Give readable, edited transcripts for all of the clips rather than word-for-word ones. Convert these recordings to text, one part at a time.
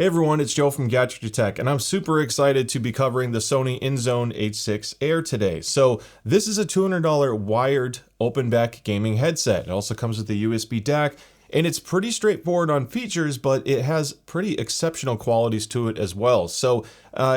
Hey everyone, it's Joe from Gadgetry Tech, and I'm super excited to be covering the Sony INZONE H6 Air today. So this is a $200 wired open back gaming headset. It also comes with a USB DAC, and it's pretty straightforward on features, but it has pretty exceptional qualities to it as well. So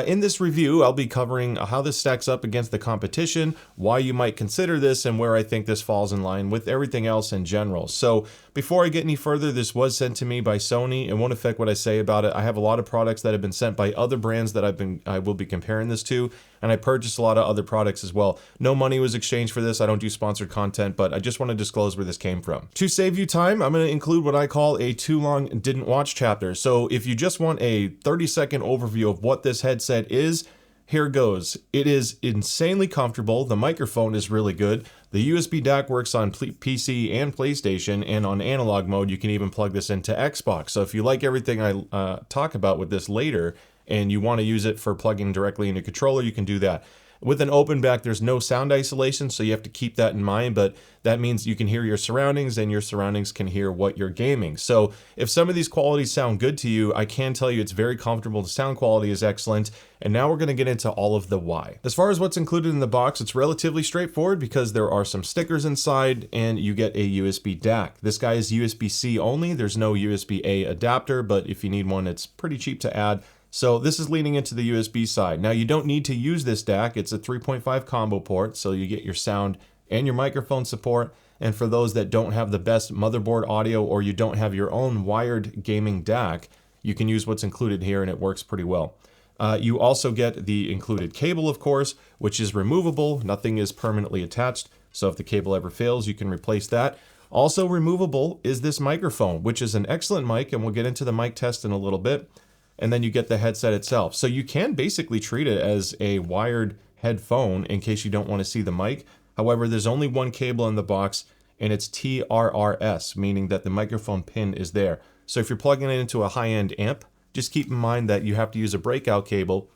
in this review, I'll be covering how this stacks up against the competition, why you might consider this, and where I think this falls in line with everything else in general. So before I get any further, this was sent to me by Sony. It won't affect what I say about it. I have a lot of products that have been sent by other brands that I will be comparing this to, and I purchased a lot of other products as well. No money was exchanged for this. I don't do sponsored content, but I just want to disclose where this came from. To save you time, I'm going to include what I call a too long didn't watch chapter. So if you just want a 30-second overview of what this headset is, here goes. It is insanely comfortable. The microphone is really good. The USB DAC works on PC and PlayStation, and on analog mode, you can even plug this into Xbox. So if you like everything I talk about with this later, and you want to use it for plugging directly into a controller, you can do that. With an open back, there's no sound isolation, so you have to keep that in mind, but that means you can hear your surroundings and your surroundings can hear what you're gaming. So if some of these qualities sound good to you, I can tell you it's very comfortable. The sound quality is excellent. And now we're going to get into all of the why. As far as what's included in the box, it's relatively straightforward because there are some stickers inside and you get a USB DAC. This guy is USB-C only. There's no USB-A adapter, but if you need one, it's pretty cheap to add. So this is leaning into the USB side. Now you don't need to use this DAC. It's a 3.5 combo port, so you get your sound and your microphone support. And for those that don't have the best motherboard audio or you don't have your own wired gaming DAC, you can use what's included here and it works pretty well. You also get the included cable, of course, which is removable. Nothing is permanently attached. So if the cable ever fails, you can replace that. Also removable is this microphone, which is an excellent mic, and we'll get into the mic test in a little bit. And then you get the headset itself. So you can basically treat it as a wired headphone in case you don't want to see the mic. However, there's only one cable in the box and it's TRRS, meaning that the microphone pin is there. So if you're plugging it into a high-end amp, just keep in mind that you have to use a breakout cable,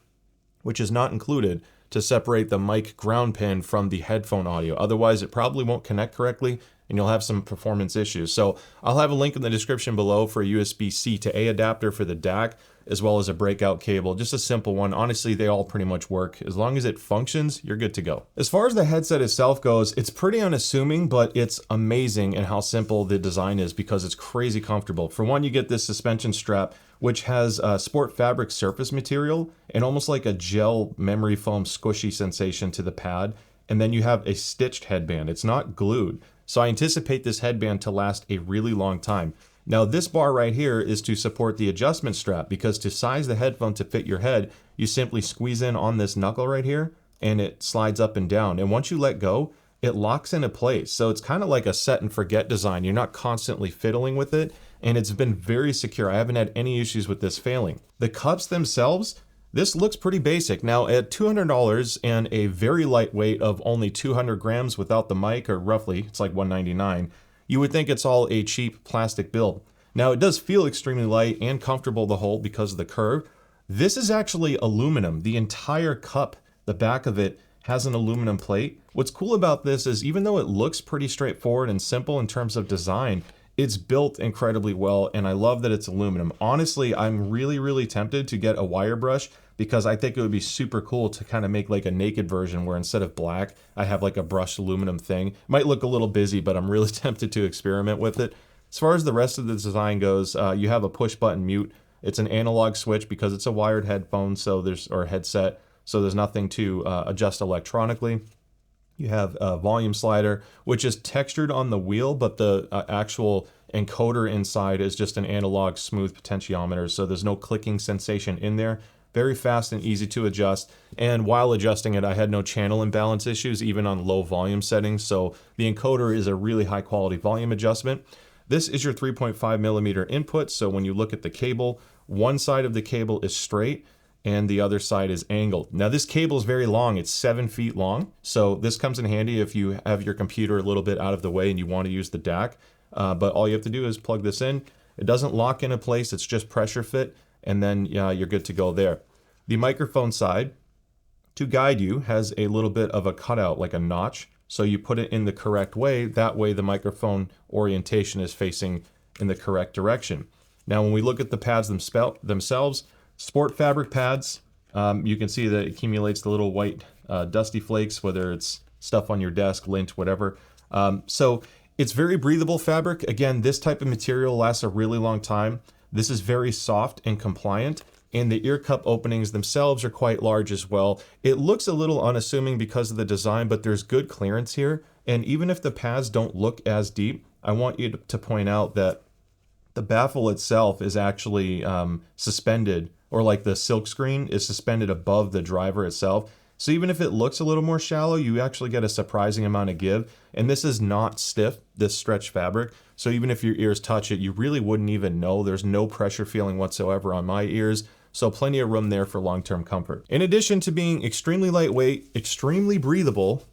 which is not included, to separate the mic ground pin from the headphone audio. Otherwise, it probably won't connect correctly and you'll have some performance issues. So I'll have a link in the description below for a USB-C to A adapter for the DAC, as well as a breakout cable, just a simple one. Honestly, they all pretty much work. As long as it functions, you're good to go. As far as the headset itself goes, it's pretty unassuming, but it's amazing in how simple the design is because it's crazy comfortable. For one, you get this suspension strap, which has a sport fabric surface material and almost like a gel memory foam squishy sensation to the pad. And then you have a stitched headband. It's not glued. So I anticipate this headband to last a really long time. Now this bar right here is to support the adjustment strap, because to size the headphone to fit your head, you simply squeeze in on this knuckle right here and it slides up and down. And once you let go, it locks into place. So it's kind of like a set and forget design. You're not constantly fiddling with it, and it's been very secure. I haven't had any issues with this failing. The cups themselves, this looks pretty basic. Now at $200 and a very light weight of only 200 grams without the mic, or roughly, it's like $199, you would think it's all a cheap plastic build. Now it does feel extremely light and comfortable to hold because of the curve. This is actually aluminum. The entire cup, the back of it, has an aluminum plate. What's cool about this is even though it looks pretty straightforward and simple in terms of design, it's built incredibly well, and I love that it's aluminum. Honestly, I'm really tempted to get a wire brush because I think it would be super cool to kind of make like a naked version where instead of black, I have like a brushed aluminum thing. Might look a little busy, but I'm really tempted to experiment with it. As far as the rest of the design goes, you have a push button mute. It's an analog switch because it's a wired headphone, or headset, so there's nothing to adjust electronically. You have a volume slider, which is textured on the wheel, but the actual encoder inside is just an analog smooth potentiometer, so there's no clicking sensation in there. Very fast and easy to adjust. And while adjusting it, I had no channel imbalance issues, even on low volume settings, so the encoder is a really high quality volume adjustment. This is your 3.5 millimeter input, so when you look at the cable, one side of the cable is straight, and the other side is angled. Now this cable is very long, it's 7 feet long, so this comes in handy if you have your computer a little bit out of the way and you want to use the DAC, but all you have to do is plug this in. It doesn't lock into place, it's just pressure fit, and then you're good to go there. The microphone side, to guide you, has a little bit of a cutout, like a notch, so you put it in the correct way, that way the microphone orientation is facing in the correct direction. Now, when we look at the pads themselves, sport fabric pads, you can see that it accumulates the little white dusty flakes, whether it's stuff on your desk, lint, whatever. So it's very breathable fabric. Again, this type of material lasts a really long time. This is very soft and compliant, and the ear cup openings themselves are quite large as well. It looks a little unassuming because of the design, but there's good clearance here. And even if the pads don't look as deep, I want you to point out that the baffle itself is actually suspended, or like the silk screen is suspended above the driver itself. So even if it looks a little more shallow, you actually get a surprising amount of give. And this is not stiff, this stretch fabric. So even if your ears touch it, you really wouldn't even know. There's no pressure feeling whatsoever on my ears. So plenty of room there for long-term comfort. In addition to being extremely lightweight, extremely breathable,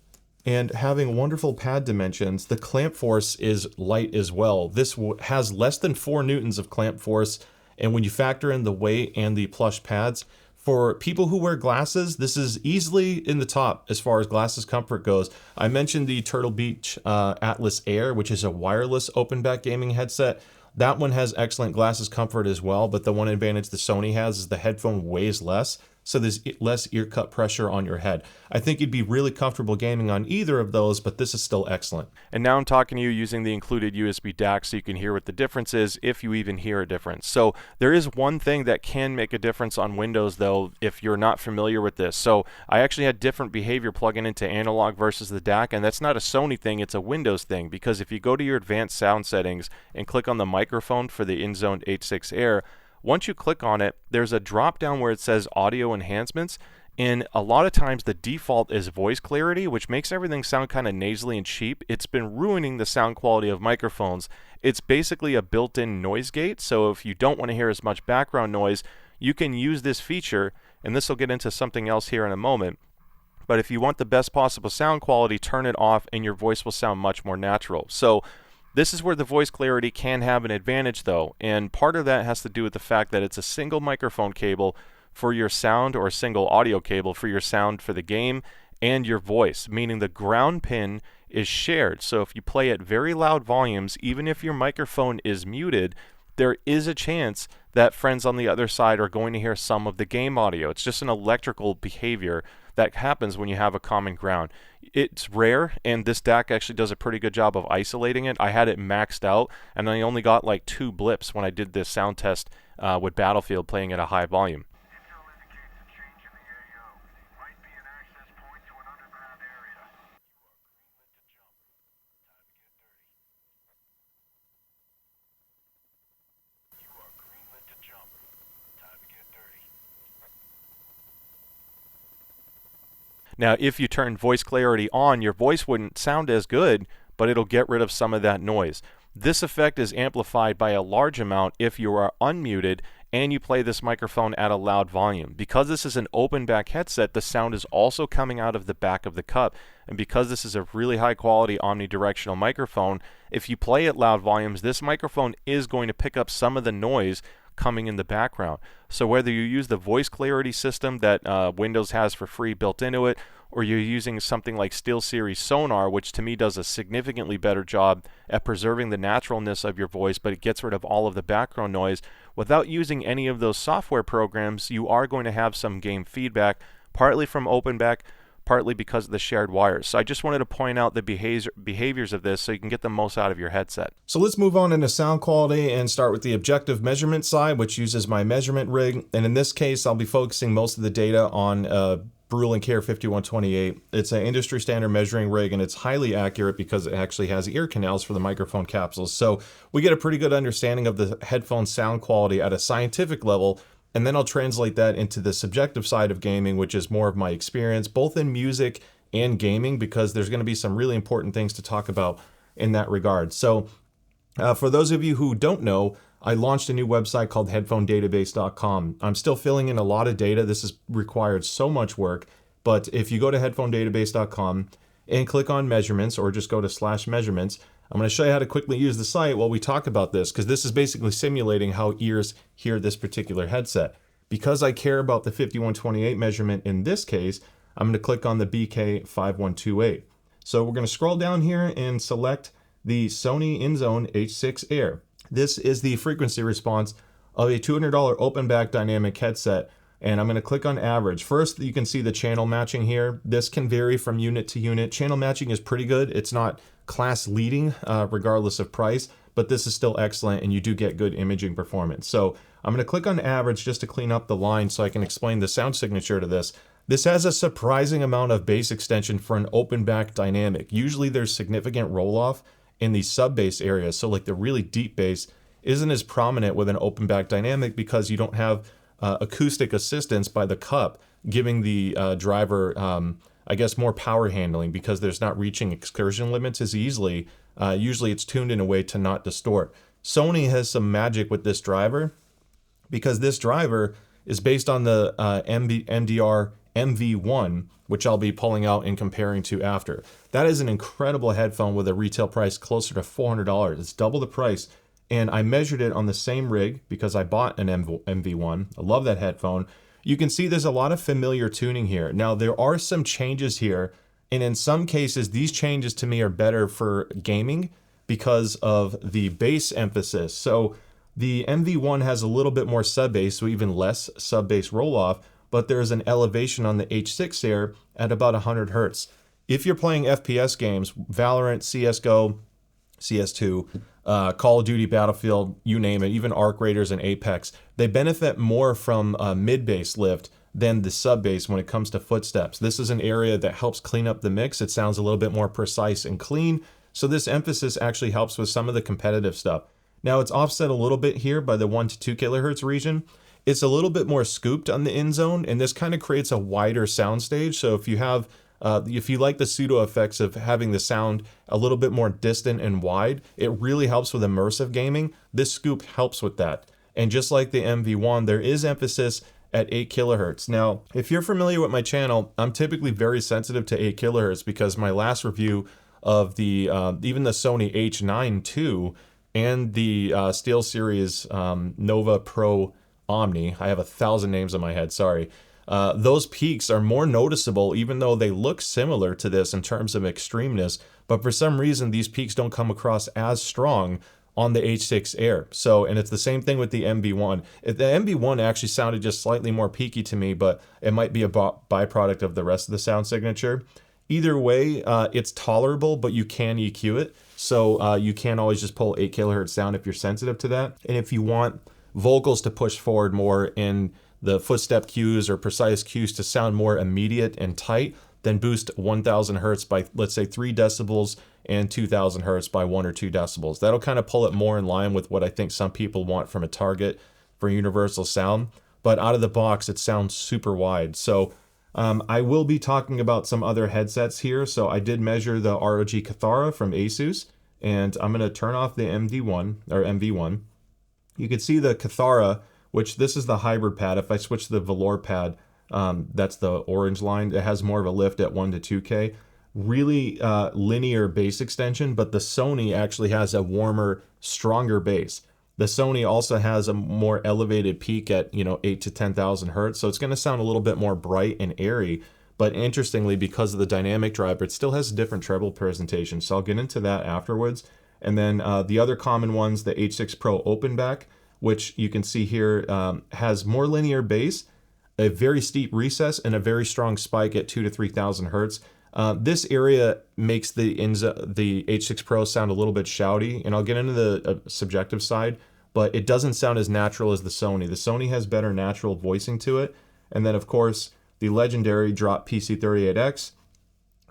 and having wonderful pad dimensions, the clamp force is light as well. This has less than 4 newtons of clamp force. And when you factor in the weight and the plush pads, for people who wear glasses, this is easily in the top as far as glasses comfort goes. I mentioned the Turtle Beach Atlas Air, which is a wireless open back gaming headset. That one has excellent glasses comfort as well, but the one advantage the Sony has is the headphone weighs less, so there's less ear cup pressure on your head. I think you'd be really comfortable gaming on either of those, but this is still excellent. And now I'm talking to you using the included USB DAC so you can hear what the difference is, if you even hear a difference. So there is one thing that can make a difference on Windows though, if you're not familiar with this. So I actually had different behavior plugging into analog versus the DAC, and that's not a Sony thing, it's a Windows thing, because if you go to your advanced sound settings and click on the microphone for the INZONE H6 Air, once you click on it, there's a drop down where it says audio enhancements, and a lot of times the default is voice clarity, which makes everything sound kind of nasally and cheap. It's been ruining the sound quality of microphones. It's basically a built-in noise gate, so if you don't want to hear as much background noise, you can use this feature, and this will get into something else here in a moment. But if you want the best possible sound quality, turn it off and your voice will sound much more natural. So this is where the voice clarity can have an advantage though, and part of that has to do with the fact that it's a single microphone cable for your sound, or a single audio cable for your sound for the game and your voice, meaning the ground pin is shared. So if you play at very loud volumes, even if your microphone is muted, there is a chance that friends on the other side are going to hear some of the game audio. It's just an electrical behavior that happens when you have a common ground. It's rare, and this DAC actually does a pretty good job of isolating it. I had it maxed out, and I only got like 2 blips when I did this sound test with Battlefield playing at a high volume. Now, if you turn voice clarity on, your voice wouldn't sound as good, but it'll get rid of some of that noise. This effect is amplified by a large amount if you are unmuted and you play this microphone at a loud volume. Because this is an open back headset, the sound is also coming out of the back of the cup. And because this is a really high quality omnidirectional microphone, if you play at loud volumes, this microphone is going to pick up some of the noise coming in the background. So whether you use the voice clarity system that Windows has for free built into it, or you're using something like SteelSeries Sonar, which to me does a significantly better job at preserving the naturalness of your voice, but it gets rid of all of the background noise, without using any of those software programs, you are going to have some game feedback, partly from OpenBack, partly because of the shared wires. So I just wanted to point out the behaviors of this so you can get the most out of your headset. So let's move on into sound quality and start with the objective measurement side, which uses my measurement rig. And in this case, I'll be focusing most of the data on Brule & Care 5128. It's an industry standard measuring rig, and it's highly accurate because it actually has ear canals for the microphone capsules. So we get a pretty good understanding of the headphone sound quality at a scientific level. And then I'll translate that into the subjective side of gaming, which is more of my experience, both in music and gaming, because there's going to be some really important things to talk about in that regard. So for those of you who don't know, I launched a new website called headphonedatabase.com. I'm still filling in a lot of data. This has required so much work. But if you go to headphonedatabase.com and click on measurements, or just go to /measurements, I'm going to show you how to quickly use the site while we talk about this, because this is basically simulating how ears hear this particular headset. Because I care about the 5128 measurement in this case, I'm going to click on the BK5128. So we're going to scroll down here and select the Sony INZONE H6 Air. This is the frequency response of a $200 open back dynamic headset. And I'm going to click on average. First, you can see the channel matching here. This can vary from unit to unit. Channel matching is pretty good. It's not class leading regardless of price, but this is still excellent and you do get good imaging performance. So I'm going to click on average just to clean up the line so I can explain the sound signature to this. This has a surprising amount of bass extension for an open back dynamic. Usually there's significant roll off in the sub bass area. So like the really deep bass isn't as prominent with an open back dynamic because you don't have acoustic assistance by the cup, giving the driver, I guess, more power handling because there's not reaching excursion limits as easily. Usually it's tuned in a way to not distort. Sony has some magic with this driver because this driver is based on the MDR MV1, which I'll be pulling out and comparing to after. That is an incredible headphone with a retail price closer to $400. It's double the price. And I measured it on the same rig because I bought an MV1. I love that headphone. You can see there's a lot of familiar tuning here. Now, there are some changes here, and in some cases, these changes to me are better for gaming because of the bass emphasis. So the MV1 has a little bit more sub bass, so even less sub bass roll off, but there's an elevation on the H6 Air at about 100 Hertz. If you're playing FPS games, Valorant, CSGO, CS2, Call of Duty, Battlefield, you name it, even Arc Raiders and Apex, they benefit more from mid-bass lift than the sub-bass when it comes to footsteps. This is an area that helps clean up the mix. It sounds a little bit more precise and clean, so this emphasis actually helps with some of the competitive stuff. Now, it's offset a little bit here by the 1 to 2 kilohertz region. It's a little bit more scooped on the INZONE, and this kind of creates a wider soundstage. So if you have if you like the pseudo effects of having the sound a little bit more distant and wide, it really helps with immersive gaming. This scoop helps with that. And just like the MV1, there is emphasis at 8 kilohertz. Now, if you're familiar with my channel, I'm typically very sensitive to 8 kilohertz because my last review of the even the Sony H9 II and the SteelSeries Nova Pro Omni, I have 1,000 names in my head, sorry. Those peaks are more noticeable even though they look similar to this in terms of extremeness, but for some reason these peaks don't come across as strong on the H6 Air. So, and it's the same thing with the MV1. The MV1 actually sounded just slightly more peaky to me, but it might be a byproduct of the rest of the sound signature. Either way, it's tolerable, but you can EQ it. So you can't always just pull 8 kilohertz sound if you're sensitive to that. And if you want vocals to push forward more in the footstep cues or precise cues to sound more immediate and tight, then boost 1000 hertz by, let's say, 3 decibels and 2000 hertz by 1 or 2 decibels. That'll kind of pull it more in line with what I think some people want from a target for universal sound. But out of the box, it sounds super wide. So I will be talking about some other headsets here. So I did measure the ROG Kithara from ASUS, and I'm going to turn off the MV1. You can see the Kithara, which this is the hybrid pad. If I switch to the velour pad, that's the orange line. It has more of a lift at 1 to 2K. Really linear bass extension, but the Sony actually has a warmer, stronger bass. The Sony also has a more elevated peak at 8 to 10,000 hertz, so it's going to sound a little bit more bright and airy. But interestingly, because of the dynamic driver, it still has a different treble presentation. So I'll get into that afterwards. And then the other common ones, the H6 Pro open back, which you can see here has more linear bass, a very steep recess, and a very strong spike at 2 to 3,000 hertz. This area makes the H6 Pro sound a little bit shouty, and I'll get into the subjective side, but it doesn't sound as natural as the Sony. The Sony has better natural voicing to it. And then, of course, the legendary Drop PC38x,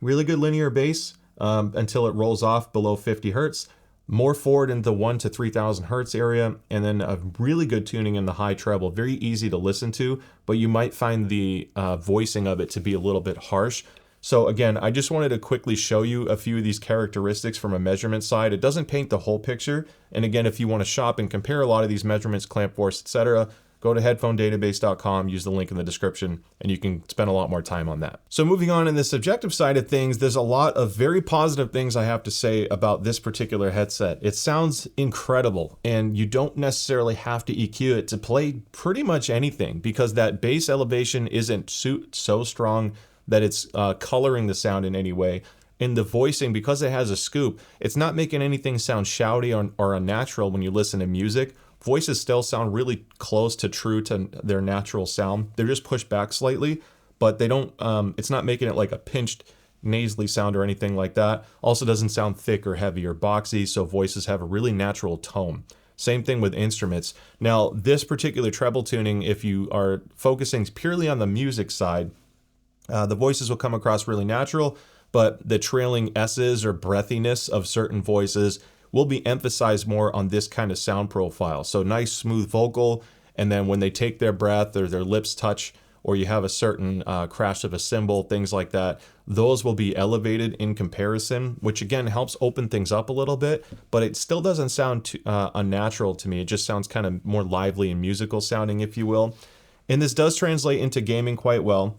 really good linear bass until it rolls off below 50 hertz. More forward in the 1 to 3,000 hertz area, and then a really good tuning in the high treble. Very easy to listen to, but you might find the voicing of it to be a little bit harsh. So again, I just wanted to quickly show you a few of these characteristics from a measurement side. It doesn't paint the whole picture. And again, if you want to shop and compare a lot of these measurements, clamp force, etc., go to headphonedatabase.com, use the link in the description, and you can spend a lot more time on that. So moving on in the subjective side of things, there's a lot of very positive things I have to say about this particular headset. It sounds incredible, and you don't necessarily have to EQ it to play pretty much anything because that bass elevation isn't so strong that it's coloring the sound in any way. And the voicing, because it has a scoop, it's not making anything sound shouty or unnatural when you listen to music. Voices still sound really close to true to their natural sound. They're just pushed back slightly, but they don't, it's not making it like a pinched nasally sound or anything like that. Also doesn't sound thick or heavy or boxy, so voices have a really natural tone. Same thing with instruments. Now, this particular treble tuning, if you are focusing purely on the music side, the voices will come across really natural, but the trailing S's or breathiness of certain voices will be emphasized more on this kind of sound profile. So nice, smooth vocal, and then when they take their breath or their lips touch, or you have a certain crash of a cymbal, things like that, those will be elevated in comparison, which again helps open things up a little bit, but it still doesn't sound too, unnatural to me. It just sounds kind of more lively and musical sounding, if you will. And this does translate into gaming quite well.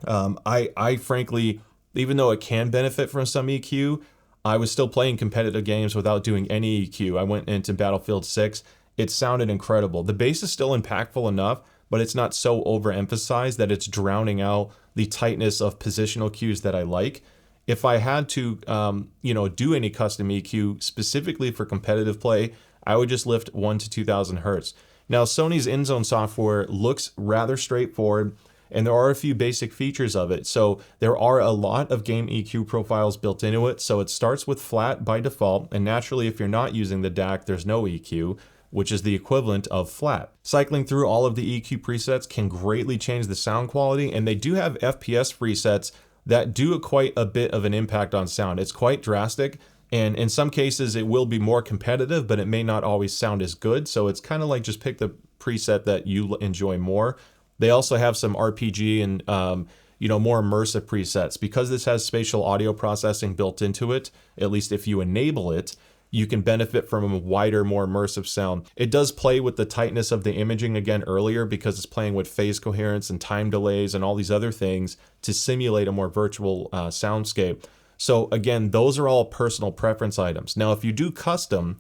I frankly, even though it can benefit from some EQ, I was still playing competitive games without doing any EQ. I went into Battlefield 6. It sounded incredible. The bass is still impactful enough, but it's not so overemphasized that it's drowning out the tightness of positional cues that I like. If I had to, do any custom EQ specifically for competitive play, I would just lift 1 to 2000 hertz. Now, Sony's INZONE software looks rather straightforward, and there are a few basic features of it. So there are a lot of game EQ profiles built into it. So it starts with flat by default, and naturally, if you're not using the DAC, there's no EQ, which is the equivalent of flat. Cycling through all of the EQ presets can greatly change the sound quality, and they do have FPS presets that do quite a bit of an impact on sound. It's quite drastic, and in some cases it will be more competitive, but it may not always sound as good. So it's kind of like just pick the preset that you enjoy more. They also have some RPG and more immersive presets. Because this has spatial audio processing built into it, at least if you enable it, you can benefit from a wider, more immersive sound. It does play with the tightness of the imaging again earlier because it's playing with phase coherence and time delays and all these other things to simulate a more virtual soundscape. So again, those are all personal preference items. Now, if you do custom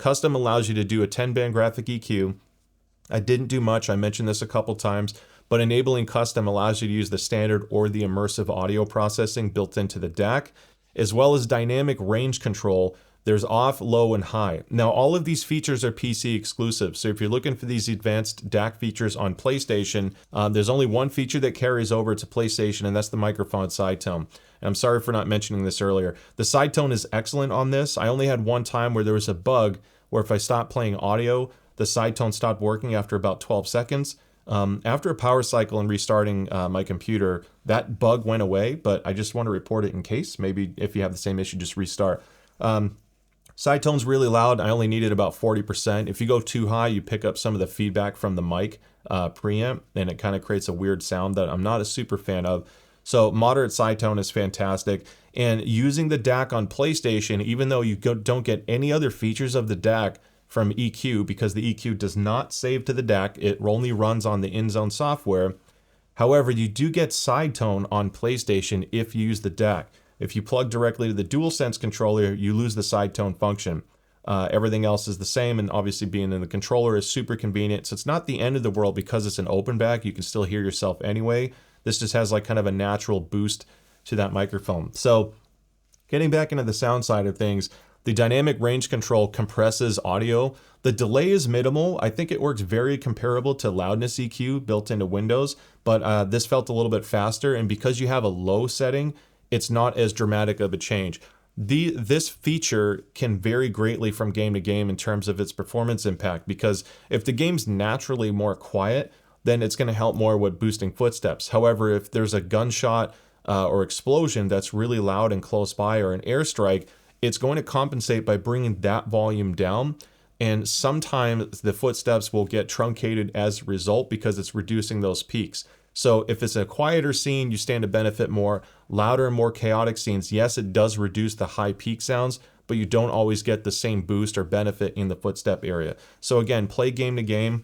allows you to do a 10-band graphic EQ. I didn't do much, I mentioned this a couple times, but enabling custom allows you to use the standard or the immersive audio processing built into the DAC, as well as dynamic range control. There's off, low, and high. Now, all of these features are PC exclusive, so if you're looking for these advanced DAC features on PlayStation, there's only one feature that carries over to PlayStation, and that's the microphone side tone. And I'm sorry for not mentioning this earlier. The side tone is excellent on this. I only had one time where there was a bug where if I stopped playing audio, the side tone stopped working after about 12 seconds. After a power cycle and restarting my computer, that bug went away, but I just want to report it in case. Maybe if you have the same issue, just restart. Side tone's really loud. I only needed about 40%. If you go too high, you pick up some of the feedback from the mic preamp, and it kind of creates a weird sound that I'm not a super fan of. So moderate side tone is fantastic. And using the DAC on PlayStation, even though you don't get any other features of the DAC from EQ, because the EQ does not save to the DAC, it only runs on the INZONE software. However, you do get side tone on PlayStation if you use the DAC. If you plug directly to the DualSense controller, you lose the side tone function. Everything else is the same, and obviously being in the controller is super convenient. So it's not the end of the world because it's an open back. You can still hear yourself anyway. This just has like kind of a natural boost to that microphone. So getting back into the sound side of things, the dynamic range control compresses audio. The delay is minimal. I think it works very comparable to loudness EQ built into Windows, but this felt a little bit faster, and because you have a low setting, it's not as dramatic of a change. This feature can vary greatly from game to game in terms of its performance impact, because if the game's naturally more quiet, then it's going to help more with boosting footsteps. However, if there's a gunshot or explosion that's really loud and close by, or an airstrike, it's going to compensate by bringing that volume down. And sometimes the footsteps will get truncated as a result because it's reducing those peaks. So if it's a quieter scene, you stand to benefit more. Louder and more chaotic scenes, yes, it does reduce the high peak sounds, but you don't always get the same boost or benefit in the footstep area. So again, play game to game.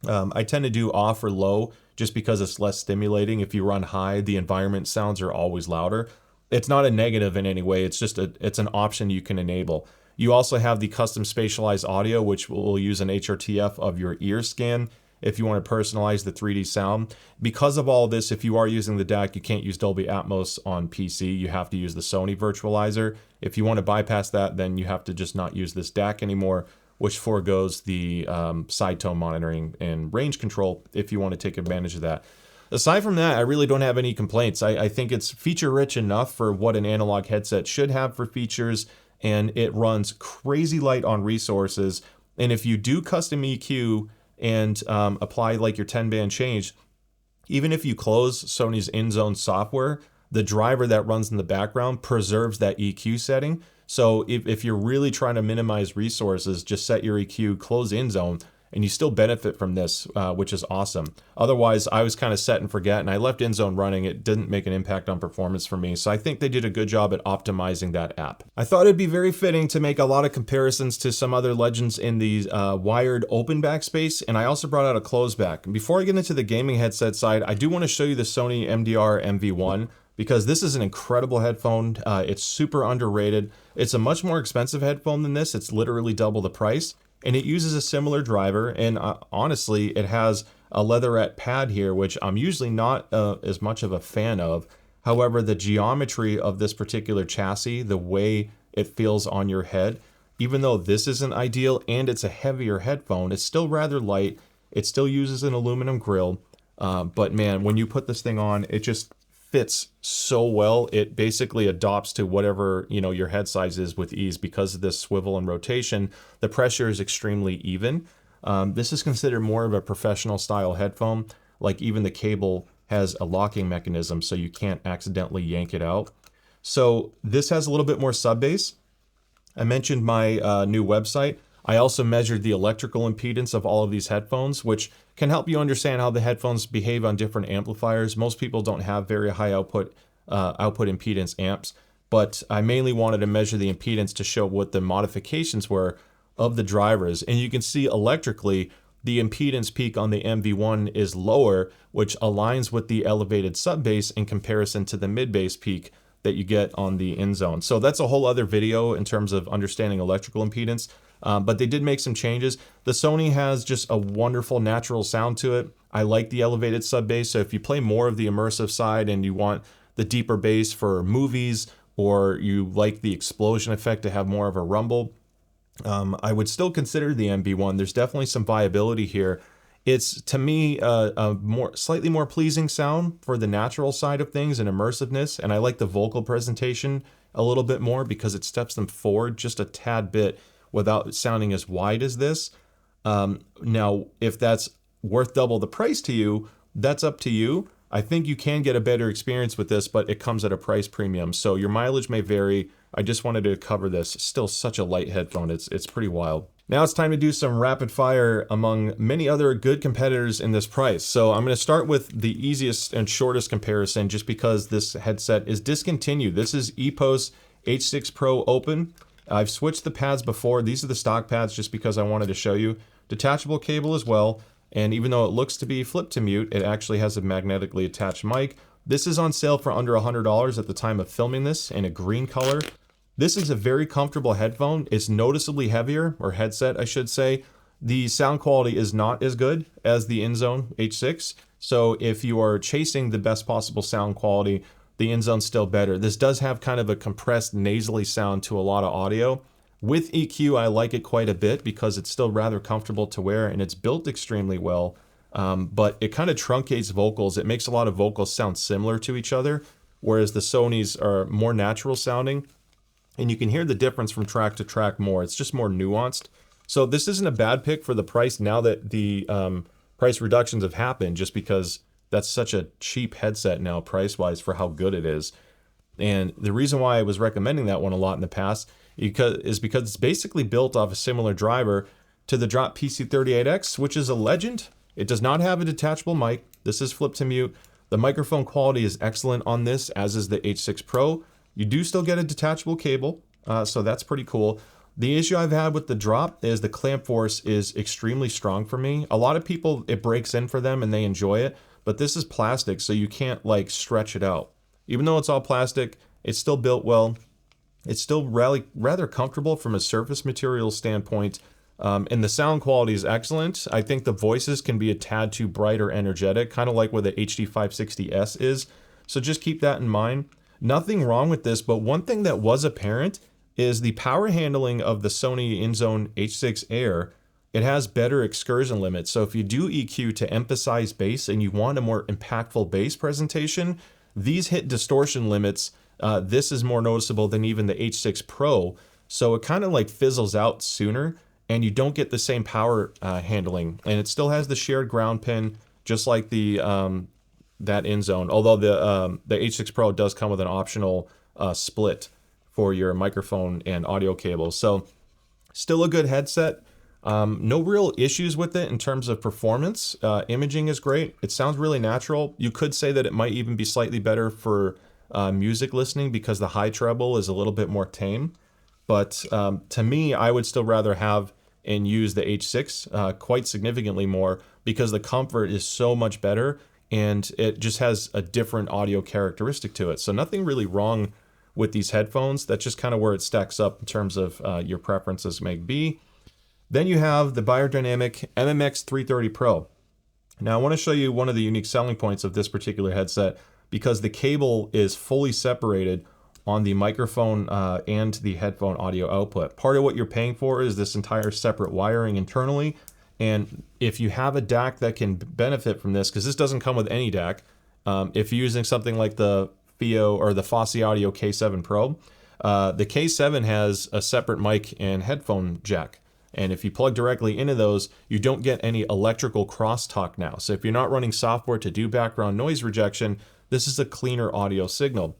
I tend to do off or low just because it's less stimulating. If you run high, the environment sounds are always louder. It's not a negative in any way. It's just it's an option you can enable. You also have the custom spatialized audio, which will use an HRTF of your ear scan. if you want to personalize the 3D sound. Because of all this, if you are using the DAC, you can't use Dolby Atmos on PC. You have to use the Sony virtualizer. If you want to bypass that, then you have to just not use this DAC anymore, which foregoes the side tone monitoring and range control if you want to take advantage of that. Aside from that, I really don't have any complaints. I think it's feature rich enough for what an analog headset should have for features, and it runs crazy light on resources. And if you do custom EQ and apply like your 10-band change, even if you close Sony's INZONE software, the driver that runs in the background preserves that EQ setting. So if you're really trying to minimize resources, just set your EQ, close INZONE, and you still benefit from this, which is awesome. Otherwise, I was kind of set and forget, and I left INZONE running. It didn't make an impact on performance for me, so I think they did a good job at optimizing that app. I thought it'd be very fitting to make a lot of comparisons to some other legends in the wired open back space, and I also brought out a closed back. Before I get into the gaming headset side, I do want to show you the Sony MDR MV1, because this is an incredible headphone. It's super underrated. It's a much more expensive headphone than this. It's literally double the price. And it uses a similar driver, and honestly, it has a leatherette pad here, which I'm usually not as much of a fan of. However, the geometry of this particular chassis, the way it feels on your head, even though this isn't ideal and it's a heavier headphone, it's still rather light. It still uses an aluminum grill, but man, when you put this thing on, it just fits so well. It basically adopts to whatever, you know, your head size is with ease. Because of this swivel and rotation, the pressure is extremely even. This is considered more of a professional style headphone. Like, even the cable has a locking mechanism so you can't accidentally yank it out. So this has a little bit more sub bass. I mentioned my new website. I also measured the electrical impedance of all of these headphones, which can help you understand how the headphones behave on different amplifiers. Most people don't have very high output impedance amps, but I mainly wanted to measure the impedance to show what the modifications were of the drivers. And you can see electrically, the impedance peak on the MV1 is lower, which aligns with the elevated sub bass in comparison to the mid bass peak that you get on the INZONE. So that's a whole other video in terms of understanding electrical impedance. But they did make some changes. The Sony has just a wonderful natural sound to it. I like the elevated sub bass. So if you play more of the immersive side and you want the deeper bass for movies, or you like the explosion effect to have more of a rumble, I would still consider the MV1. There's definitely some viability here. It's, to me, a slightly more pleasing sound for the natural side of things and immersiveness. And I like the vocal presentation a little bit more because it steps them forward just a tad bit without sounding as wide as this. Now, if that's worth double the price to you, that's up to you. I think you can get a better experience with this, but it comes at a price premium. So your mileage may vary. I just wanted to cover this. Still such a light headphone. It's pretty wild. Now it's time to do some rapid fire among many other good competitors in this price. So I'm going to start with the easiest and shortest comparison just because this headset is discontinued. This is EPOS H6 Pro Open. I've switched the pads before. These are the stock pads just because I wanted to show you. Detachable cable as well. And even though it looks to be flip to mute, it actually has a magnetically attached mic. This is on sale for under $100 at the time of filming this in a green color. This is a very comfortable headphone. It's noticeably heavier, or headset I should say. The sound quality is not as good as the INZONE H6. So if you are chasing the best possible sound quality, the INZONE's still better. This does have kind of a compressed nasally sound to a lot of audio. With EQ, I like it quite a bit because it's still rather comfortable to wear and it's built extremely well. But it kind of truncates vocals. It makes a lot of vocals sound similar to each other, whereas the Sonys are more natural sounding. And you can hear the difference from track to track more. It's just more nuanced. So this isn't a bad pick for the price now that the price reductions have happened, just because that's such a cheap headset now price-wise for how good it is. And the reason why I was recommending that one a lot in the past is because it's basically built off a similar driver to the Drop PC38x, which is a legend. It does not have a detachable mic. This is flip to mute. The microphone quality is excellent on this, as is the H6 Pro. You do still get a detachable cable, so that's pretty cool. The issue I've had with the Drop is the clamp force is extremely strong for me. A lot of people, it breaks in for them and they enjoy it, but this is plastic, so you can't like stretch it out. Even though it's all plastic, it's still built well. It's still rather comfortable from a surface material standpoint. And the sound quality is excellent. I think the voices can be a tad too bright or energetic, kind of like what the HD560S is. So just keep that in mind. Nothing wrong with this, but one thing that was apparent is the power handling of the Sony INZONE H6 Air. It has better excursion limits. So if you do EQ to emphasize bass and you want a more impactful bass presentation, these hit distortion limits. This is more noticeable than even the H6 Pro. So it kind of like fizzles out sooner and you don't get the same power handling. And it still has the shared ground pin, just like the that INZONE. Although the H6 Pro does come with an optional split for your microphone and audio cables. So still a good headset. No real issues with it in terms of performance. Imaging is great. It sounds really natural. You could say that it might even be slightly better for music listening because the high treble is a little bit more tame. But to me, I would still rather have and use the H6 quite significantly more because the comfort is so much better and it just has a different audio characteristic to it. So nothing really wrong with these headphones. That's just kind of where it stacks up in terms of your preferences may be. Then you have the beyerdynamic MMX 330 Pro. Now I want to show you one of the unique selling points of this particular headset because the cable is fully separated on the microphone and the headphone audio output. Part of what you're paying for is this entire separate wiring internally. And if you have a DAC that can benefit from this, because this doesn't come with any DAC, if you're using something like the FIO or the Fosse Audio K7 Pro, the K7 has a separate mic and headphone jack. And if you plug directly into those, you don't get any electrical crosstalk now. So if you're not running software to do background noise rejection, this is a cleaner audio signal.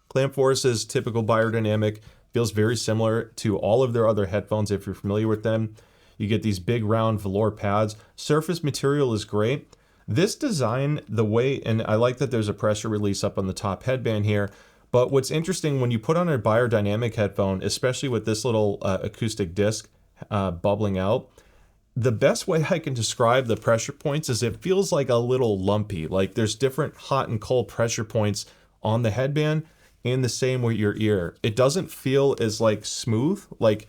Clamp force is typical beyerdynamic, feels very similar to all of their other headphones if you're familiar with them. You get these big round velour pads. Surface material is great. This design, the way, and I like that there's a pressure release up on the top headband here, but what's interesting when you put on a beyerdynamic headphone, especially with this little acoustic disc bubbling out, the best way I can describe the pressure points is it feels like a little lumpy. Like there's different hot and cold pressure points on the headband and the same with your ear. It doesn't feel as like smooth. Like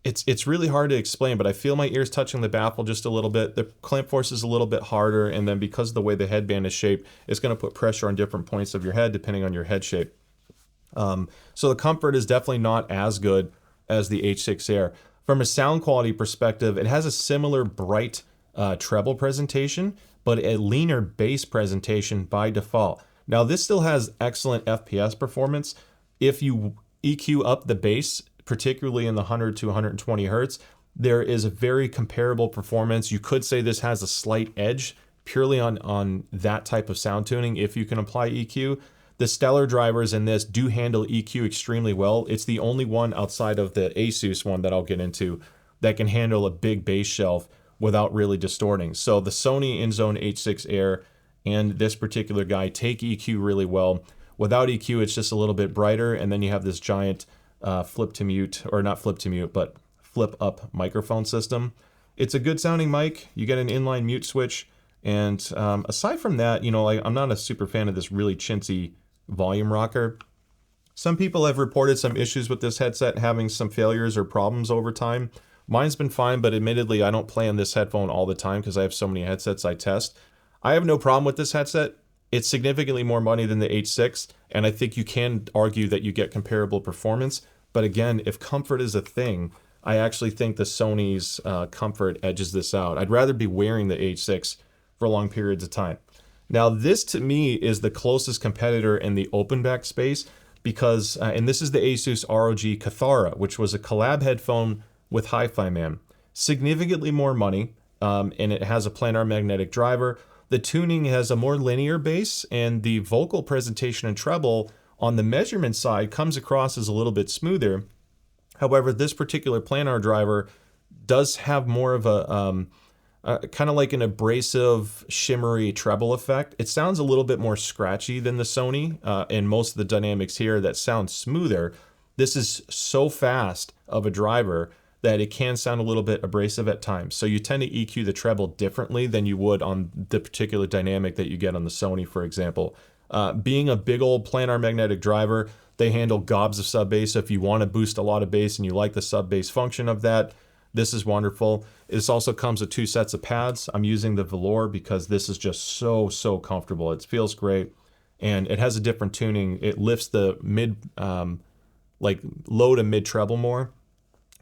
it's really hard to explain, but I feel my ears touching the baffle just a little bit. The clamp force is a little bit harder, and then because of the way the headband is shaped, it's going to put pressure on different points of your head depending on your head shape. So the comfort is definitely not as good as the H6 Air. From a sound quality perspective, it has a similar bright treble presentation, but a leaner bass presentation by default. Now this still has excellent FPS performance. If you EQ up the bass, particularly in the 100 to 120 hertz, there is a very comparable performance. You could say this has a slight edge purely on that type of sound tuning if you can apply EQ. The Stellar drivers in this do handle EQ extremely well. It's the only one outside of the ASUS one that I'll get into that can handle a big bass shelf without really distorting. So the Sony INZONE H6 Air and this particular guy take EQ really well. Without EQ, it's just a little bit brighter, and then you have this giant flip to mute, or not flip to mute, but flip up microphone system. It's a good sounding mic. You get an inline mute switch, and aside from that, you know, I'm not a super fan of this really chintzy volume rocker. Some people have reported some issues with this headset, having some failures or problems over time. Mine's been fine, but admittedly, I don't play on this headphone all the time because I have so many headsets I test. I have no problem with this headset. It's significantly more money than the H6, and I think you can argue that you get comparable performance. But again, if comfort is a thing, I actually think the Sony's comfort edges this out. I'd rather be wearing the H6 for long periods of time. Now, this to me is the closest competitor in the open back space because, and this is the ASUS ROG Kithara, which was a collab headphone with Hi-Fi Man. Significantly more money, and it has a planar magnetic driver. The tuning has a more linear bass, and the vocal presentation and treble on the measurement side comes across as a little bit smoother. However, this particular planar driver does have more of a kind of like an abrasive, shimmery treble effect. It sounds a little bit more scratchy than the Sony, and most of the dynamics here that sound smoother. This is so fast of a driver that it can sound a little bit abrasive at times. So you tend to EQ the treble differently than you would on the particular dynamic that you get on the Sony, for example. Being a big old planar magnetic driver, they handle gobs of sub bass. So if you want to boost a lot of bass and you like the sub bass function of that, This is wonderful. This also comes with 2 sets of pads. I'm using the velour because this is just so comfortable. It feels great, and it has a different tuning. It lifts the mid, like low to mid treble more.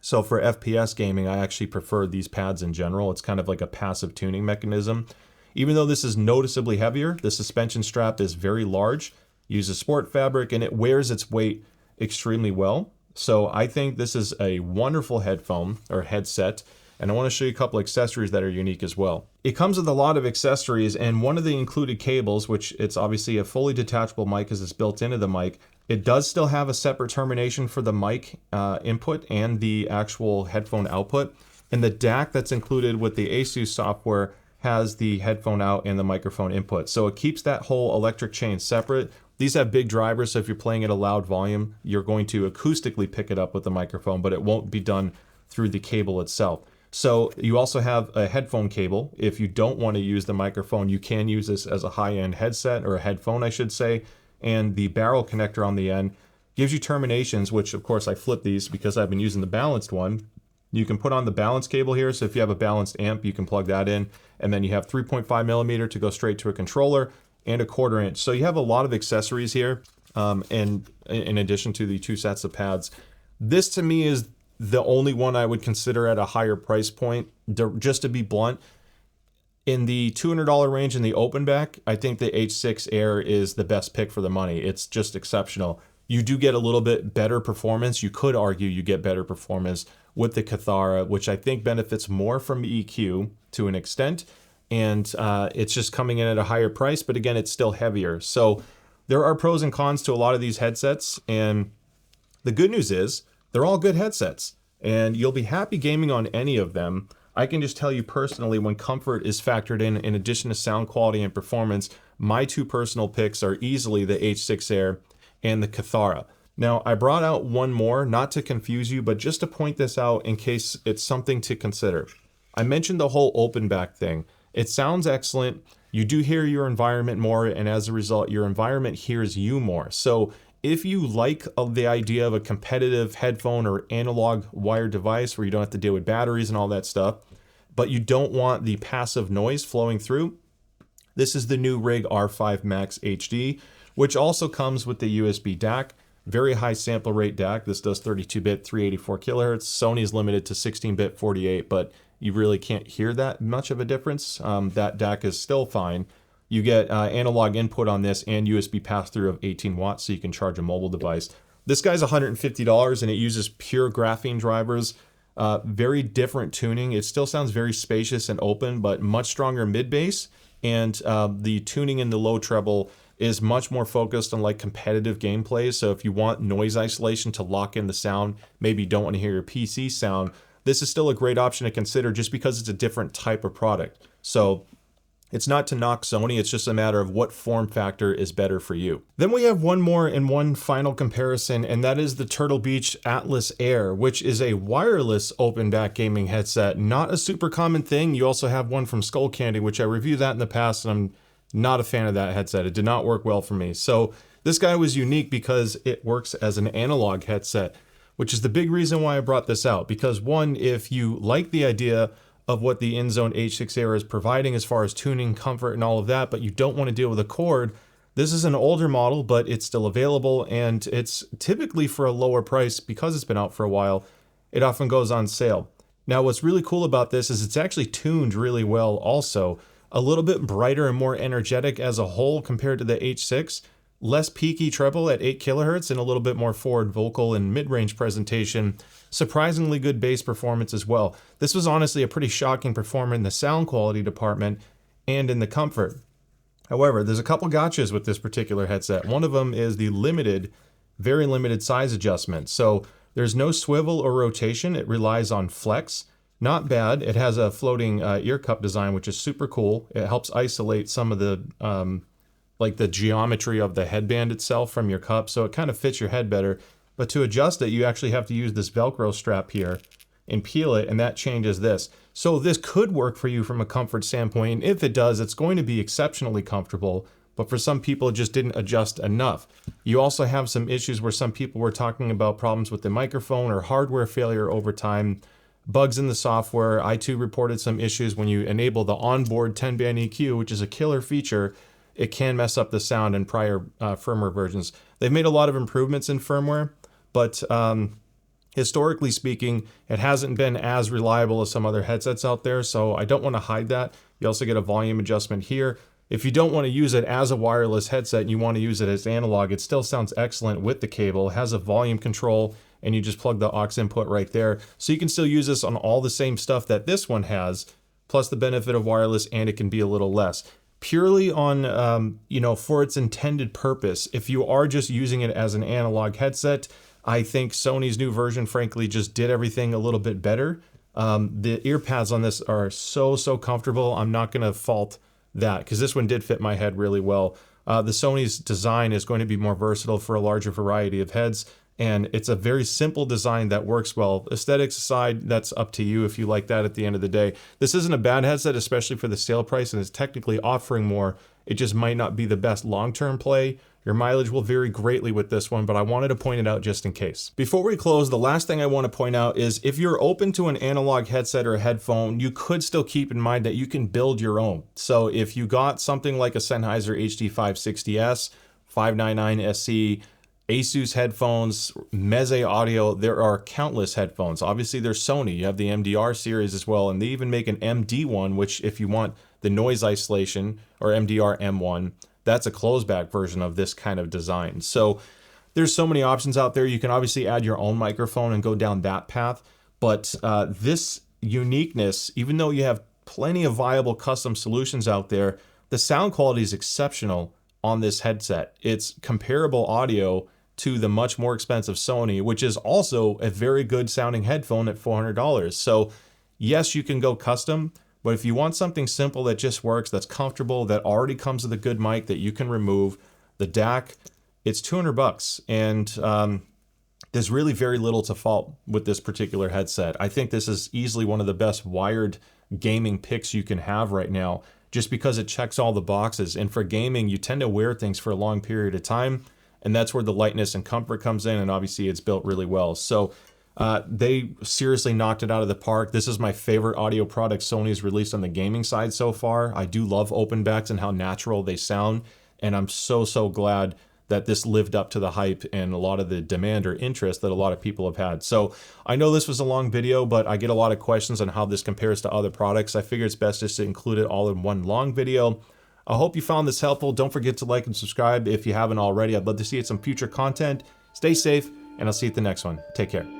So for FPS gaming, I actually prefer these pads in general. It's kind of like a passive tuning mechanism. Even though this is noticeably heavier, the suspension strap is very large, uses sport fabric, and it wears its weight extremely well. So I think this is a wonderful headphone or headset, and I want to show you a couple accessories that are unique as well. It comes with a lot of accessories, and one of the included cables, which it's obviously a fully detachable mic as it's built into the mic, it does still have a separate termination for the mic input and the actual headphone output. And the DAC that's included with the ASUS software has the headphone out and the microphone input. So it keeps that whole electric chain separate. These have big drivers, so if you're playing at a loud volume, you're going to acoustically pick it up with the microphone, but it won't be done through the cable itself. So you also have a headphone cable. If you don't want to use the microphone, you can use this as a high-end headset, or a headphone, I should say. And the barrel connector on the end gives you terminations, which of course I flip these because I've been using the balanced one. You can put on the balanced cable here, so if you have a balanced amp, you can plug that in, and then you have 3.5 millimeter to go straight to a controller, and a 1/4 inch. So you have a lot of accessories here, and in addition to the 2 sets of pads. This to me is the only one I would consider at a higher price point. Just to be blunt, in the $200 range in the open back, I think the H6 Air is the best pick for the money. It's just exceptional. You do get a little bit better performance. You could argue you get better performance with the Kithara, which I think benefits more from EQ to an extent. And it's just coming in at a higher price, but again, it's still heavier. So there are pros and cons to a lot of these headsets, and the good news is they're all good headsets, and you'll be happy gaming on any of them. I can just tell you personally, when comfort is factored in addition to sound quality and performance, my 2 personal picks are easily the H6 Air and the Kithara. Now, I brought out one more, not to confuse you, but just to point this out in case it's something to consider. I mentioned the whole open back thing. It sounds excellent. You do hear your environment more, and as a result, your environment hears you more. So if you like the idea of a competitive headphone or analog wired device where you don't have to deal with batteries and all that stuff, but you don't want the passive noise flowing through, this is the new Rig R5 Max HD, which also comes with the USB DAC. Very high sample rate DAC. This does 32-bit, 384 kilohertz. Sony's limited to 16-bit, 48, but you really can't hear that much of a difference. That DAC is still fine. You get analog input on this and USB pass-through of 18 watts, so you can charge a mobile device. This guy's $150, and it uses pure graphene drivers. Very different tuning. It still sounds very spacious and open, but much stronger mid-bass, and the tuning in the low treble is much more focused on like competitive gameplay. So if you want noise isolation to lock in the sound, maybe you don't want to hear your PC sound, this is still a great option to consider just because it's a different type of product. So it's not to knock Sony, it's just a matter of what form factor is better for you. Then we have one more and one final comparison, and that is the Turtle Beach Atlas Air, which is a wireless open back gaming headset. Not a super common thing. You also have one from Skull Candy, which I reviewed that in the past, and I'm not a fan of that headset. It did not work well for me. So this guy was unique because it works as an analog headset, which is the big reason why I brought this out. Because one, if you like the idea of what the INZONE H6 Air is providing as far as tuning, comfort, and all of that, but you don't want to deal with a cord, this is an older model, but it's still available, and it's typically for a lower price because it's been out for a while. It often goes on sale. Now, what's really cool about this is it's actually tuned really well also. A little bit brighter and more energetic as a whole compared to the H6. Less peaky treble at 8 kilohertz and a little bit more forward vocal and mid-range presentation. Surprisingly good bass performance as well. This was honestly a pretty shocking performance in the sound quality department and in the comfort. However, there's a couple gotchas with this particular headset. One of them is the limited, very limited size adjustment. So there's no swivel or rotation. It relies on flex. Not bad. It has a floating ear cup design, which is super cool. It helps isolate some of the like the geometry of the headband itself from your cup, so it kind of fits your head better. But to adjust it, you actually have to use this Velcro strap here and peel it, and that changes this. So this could work for you from a comfort standpoint, and if it does, it's going to be exceptionally comfortable, but for some people, it just didn't adjust enough. You also have some issues where some people were talking about problems with the microphone or hardware failure over time. bugs in the software. I too reported some issues when you enable the onboard 10-band EQ, which is a killer feature. It can mess up the sound in prior firmware versions. They've made a lot of improvements in firmware, but historically speaking, it hasn't been as reliable as some other headsets out there, so I don't want to hide that. You also get a volume adjustment here. If you don't want to use it as a wireless headset and you want to use it as analog, it still sounds excellent with the cable. It has a volume control, and you just plug the aux input right there. So you can still use this on all the same stuff that this one has, plus the benefit of wireless, and it can be a little less. Purely on, for its intended purpose, if you are just using it as an analog headset, I think Sony's new version, frankly, just did everything a little bit better. The ear pads on this are so comfortable. I'm not going to fault that, because this one did fit my head really well. The Sony's design is going to be more versatile for a larger variety of heads, and it's a very simple design that works well. Aesthetics aside, that's up to you if you like that at the end of the day. This isn't a bad headset, especially for the sale price, and it's technically offering more. It just might not be the best long-term play. Your mileage will vary greatly with this one, but I wanted to point it out just in case. Before we close, the last thing I want to point out is if you're open to an analog headset or a headphone, you could still keep in mind that you can build your own. So if you got something like a Sennheiser HD560S, 599 SE, ASUS headphones, Meze audio, there are countless headphones. Obviously there's Sony, you have the MDR series as well, and they even make an MD one, which if you want the noise isolation, or MDR M1, that's a closed back version of this kind of design. So there's so many options out there. You can obviously add your own microphone and go down that path, but this uniqueness, even though you have plenty of viable custom solutions out there, the sound quality is exceptional on this headset. It's comparable audio to the much more expensive Sony, which is also a very good sounding headphone at $400. So yes, you can go custom, but if you want something simple that just works, that's comfortable, that already comes with a good mic that you can remove, the DAC, it's $200. And there's really very little to fault with this particular headset. I think this is easily one of the best wired gaming picks you can have right now, just because it checks all the boxes. And for gaming, you tend to wear things for a long period of time, and that's where the lightness and comfort comes in, and obviously it's built really well. So they seriously knocked it out of the park. This is my favorite audio product Sony's released on the gaming side so far. I do love open backs and how natural they sound, and I'm so glad that this lived up to the hype and a lot of the demand or interest that a lot of people have had. So I know this was a long video, but I get a lot of questions on how this compares to other products. I figure it's best just to include it all in one long video. I hope you found this helpful. Don't forget to like and subscribe if you haven't already. I'd love to see some future content. Stay safe, and I'll see you at the next one. Take care.